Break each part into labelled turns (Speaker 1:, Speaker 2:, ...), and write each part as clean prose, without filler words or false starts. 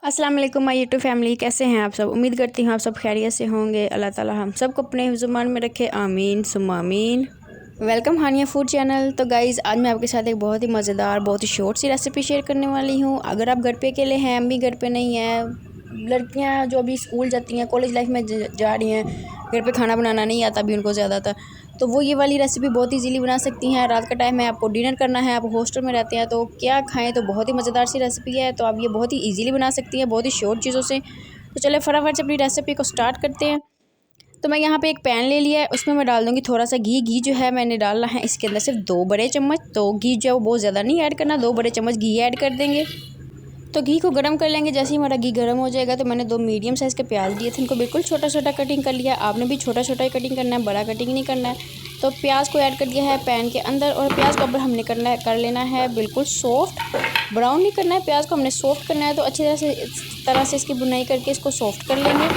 Speaker 1: अस्सलाम वालेकुम my YouTube family, कैसे हैं आप सब। उम्मीद करती हूँ आप सब खैरियत से होंगे। अल्लाह ताला हम सबको अपने ज़ुबान में रखे, आमीन सुम्मा आमीन। वेलकम हानिया फूड चैनल। तो गाइज़ आज मैं आपके साथ एक बहुत ही मज़ेदार, बहुत ही शॉर्ट सी रेसिपी शेयर करने वाली हूँ। अगर आप घर पे अकेले हैं, अम्मी घर पे नहीं है, लड़कियाँ जो अभी स्कूल जाती हैं, कॉलेज लाइफ में जा रही हैं, घर पे खाना बनाना नहीं आता अभी उनको ज़्यादातर, तो वो ये वाली रेसिपी बहुत ईजीली बना सकती हैं। रात का टाइम है, आपको डिनर करना है, आप हॉस्टल में रहते हैं तो क्या खाएं, तो बहुत ही मज़ेदार सी रेसिपी है। तो आप ये बहुत ही ईजीली बना सकती हैं, बहुत ही शॉर्ट चीज़ों से। तो चले फटाफट से अपनी रेसिपी को स्टार्ट करते हैं। तो मैं यहाँ पे एक पैन ले लिया है, उसमें मैं डाल दूँगी थोड़ा सा घी। घी जो है मैंने डालना है इसके अंदर सिर्फ 2 बड़े चम्मच। तो घी जो है वो बहुत ज़्यादा नहीं ऐड करना, 2 बड़े चम्मच घी ऐड कर देंगे। तो घी को गर्म कर लेंगे। जैसे ही हमारा घी गर्म हो जाएगा तो मैंने 2 मीडियम साइज़ के प्याज लिए थे, इनको बिल्कुल छोटा छोटा कटिंग कर लिया। आपने भी छोटा छोटा ही कटिंग करना है, बड़ा कटिंग नहीं करना है। तो प्याज को ऐड कर दिया है पैन के अंदर, और प्याज को अब हमने कर लेना है बिल्कुल सॉफ्ट। ब्राउन नहीं करना है, प्याज को हमने सॉफ्ट करना है। तो अच्छी तरह से इसकी बुनाई करके इसको सॉफ्ट कर लेंगे।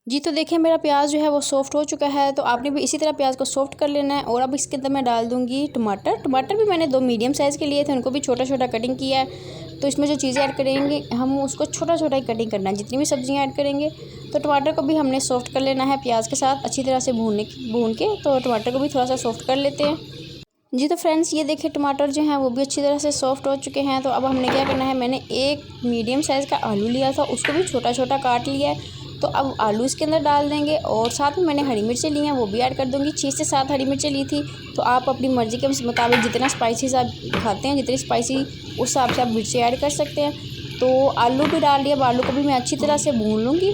Speaker 1: जी तो देखिए मेरा प्याज जो है वो सॉफ्ट हो चुका है। तो आपने भी इसी तरह प्याज को सॉफ्ट कर लेना है। और अब इसके अंदर मैं डाल दूँगी टमाटर। टमाटर भी मैंने 2 मीडियम साइज़ के लिए थे, उनको भी छोटा छोटा कटिंग किया है। तो इसमें जो चीज़ें ऐड करेंगे हम उसको छोटा छोटा ही कटिंग करना है, जितनी भी सब्जियां ऐड करेंगे। तो टमाटर को भी हमने सॉफ्ट कर लेना है प्याज के साथ, अच्छी तरह से भून के। तो टमाटर को भी थोड़ा सा सॉफ्ट कर लेते हैं। जी तो फ्रेंड्स ये देखिए टमाटर जो हैं वो भी अच्छी तरह से सॉफ्ट हो चुके हैं। तो अब हमने क्या करना है, मैंने एक मीडियम साइज़ का आलू लिया था, उसको भी छोटा छोटा काट लिया है। तो अब आलू इसके अंदर डाल देंगे, और साथ में मैंने हरी मिर्चें ली हैं, वो भी ऐड कर दूँगी। 6 से 7 हरी मिर्चें ली थी। तो आप अपनी मर्ज़ी के मुताबिक जितना स्पाइसीज आप खाते हैं, जितनी स्पाइसी उस हिसाब से आप मिर्चें ऐड कर सकते हैं। तो आलू भी डाल लिया। अब आलू को भी मैं अच्छी तरह से भून लूँगी।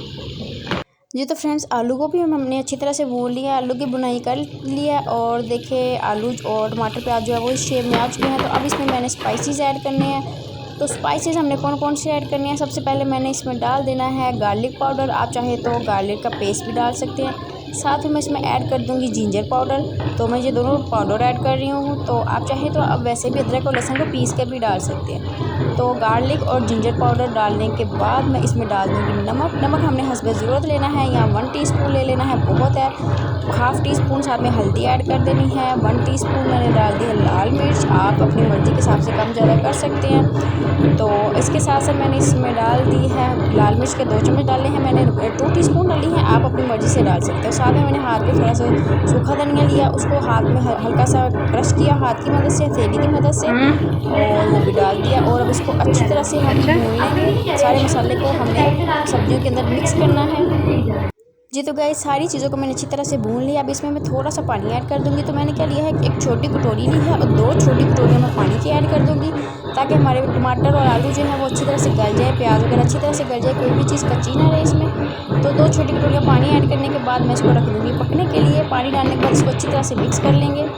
Speaker 1: जी तो फ्रेंड्स आलू को भी हमने अच्छी तरह से भून लिया, आलू की बुनाई कर लिया। और देखिए आलू और टमाटर प्याज जो है वो इस शेप में आ चुके हैं। तो अब इसमें मैंने स्पाइसेस ऐड करने हैं। तो स्पाइसेस हमने कौन कौन से ऐड करने हैं, सबसे पहले मैंने इसमें डाल देना है गार्लिक पाउडर। आप चाहे तो गार्लिक का पेस्ट भी डाल सकते हैं। साथ ही मैं इसमें ऐड कर दूंगी जिंजर पाउडर। तो मैं ये दोनों पाउडर ऐड कर रही हूँ। तो आप चाहे तो अब वैसे भी अदरक और लहसुन को पीस के भी डाल सकते हैं। तो गार्लिक और जिंजर पाउडर डालने के बाद मैं इसमें डाल दूँगी नमक। नमक हमने हस्बे ज़रूरत लेना है, या 1 टीस्पून ले लेना है, बहुत है। हाफ़ टीस्पून साथ में हल्दी ऐड कर देनी है। 1 टीस्पून मैंने डाल दी है लाल मिर्च, आप अपनी मर्ज़ी के हिसाब से कम ज़्यादा कर सकते हैं। तो इसके साथ साथ मैंने इसमें डाल दी है लाल मिर्च के 2 चम्मच डाले हैं मैंने, 2 टीस्पून डाली है, आप अपनी मर्ज़ी से डाल सकते हो। साथ में मैंने हाथ पे थोड़ा सा सूखा धनिया लिया, उसको हाथ में हल्का सा क्रश किया हाथ की मदद से, हथेली की मदद से, और वो भी डाल दिया। और अब इसको अच्छी तरह से हम भून लेंगे। सारे मसाले को हमने सब्जियों के अंदर मिक्स करना है। जी तो गाइस सारी चीज़ों को मैंने अच्छी तरह से भून लिया। अब इसमें मैं थोड़ा सा पानी ऐड कर दूंगी। तो मैंने क्या लिया है, एक छोटी कटोरी ली है, और 2 छोटी कटोरियाँ मैं पानी की ऐड कर दूंगी, ताकि हमारे टमाटर और आलू जो है वो अच्छी तरह से गल जाए, प्याज वगैरह अच्छी तरह से गल जाए, कोई भी चीज़ कच्ची ना रहे इसमें। तो 2 छोटी कटोरियाँ पानी ऐड करने के बाद मैं इसको रख दूँगी पकने के लिए। पानी डालने के बाद इसको अच्छी तरह से मिक्स कर लेंगे।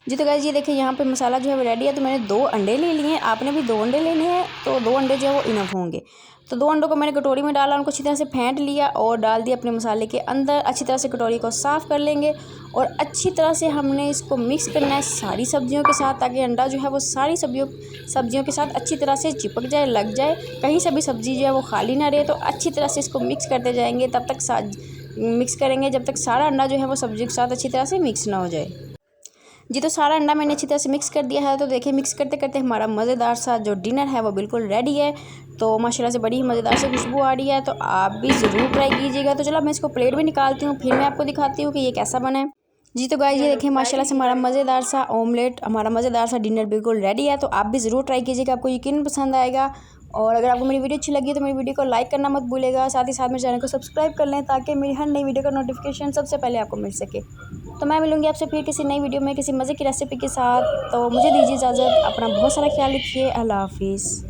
Speaker 1: जी तो गाइस ये देखिए यहाँ पे मसाला जो है वो रेडी है। तो मैंने 2 अंडे ले लिए हैं, आपने भी 2 अंडे लेने हैं। तो 2 अंडे जो है वो इनफ होंगे। तो 2 अंडों को मैंने कटोरी में डाला, उनको अच्छी तरह से फेंट लिया और डाल दिया अपने मसाले के अंदर। अच्छी तरह से कटोरी को साफ़ कर लेंगे, और अच्छी तरह से हमने इसको मिक्स करना है सारी सब्जियों के साथ, ताकि अंडा जो है वो सारी सब्जियों के साथ अच्छी तरह से चिपक जाए, लग जाए, कहीं से भी सब्ज़ी जो है वो खाली ना रहे। तो अच्छी तरह से इसको मिक्स करते जाएंगे, तब तक मिक्स करेंगे जब तक सारा अंडा जो है वो सब्जी के साथ अच्छी तरह से मिक्स ना हो जाए। जी तो सारा अंडा मैंने अच्छी तरह से मिक्स कर दिया है। तो देखिए मिक्स करते करते हमारा मज़ेदार सा जो डिनर है वो बिल्कुल रेडी है। तो माशाल्लाह से बड़ी ही मज़ेदार से खुशबू आ रही है। तो आप भी ज़रूर ट्राई कीजिएगा। तो चलो मैं इसको प्लेट में निकालती हूँ, फिर मैं आपको दिखाती हूँ कि ये कैसा बना है। जी तो गाइस ये देखिए माशाल्लाह से हमारा मज़ेदार सा ऑमलेट, हमारा मज़ेदार सा डिनर बिल्कुल रेडी है। तो आप भी ज़रूर ट्राई कीजिएगा, आपको यकीन पसंद आएगा। और अगर आपको मेरी वीडियो अच्छी लगी तो मेरी वीडियो को लाइक करना मत भूलेगा। साथ ही साथ मेरे चैनल को सब्सक्राइब कर लें, ताकि मेरी हर नई वीडियो का नोटिफिकेशन सबसे पहले आपको मिल सके। तो मैं मिलूंगी आपसे फिर किसी नई वीडियो में किसी मज़े की रेसिपी के साथ। तो मुझे दीजिए इजाज़त, अपना बहुत सारा ख्याल रखिए। अल्लाह हाफिज़।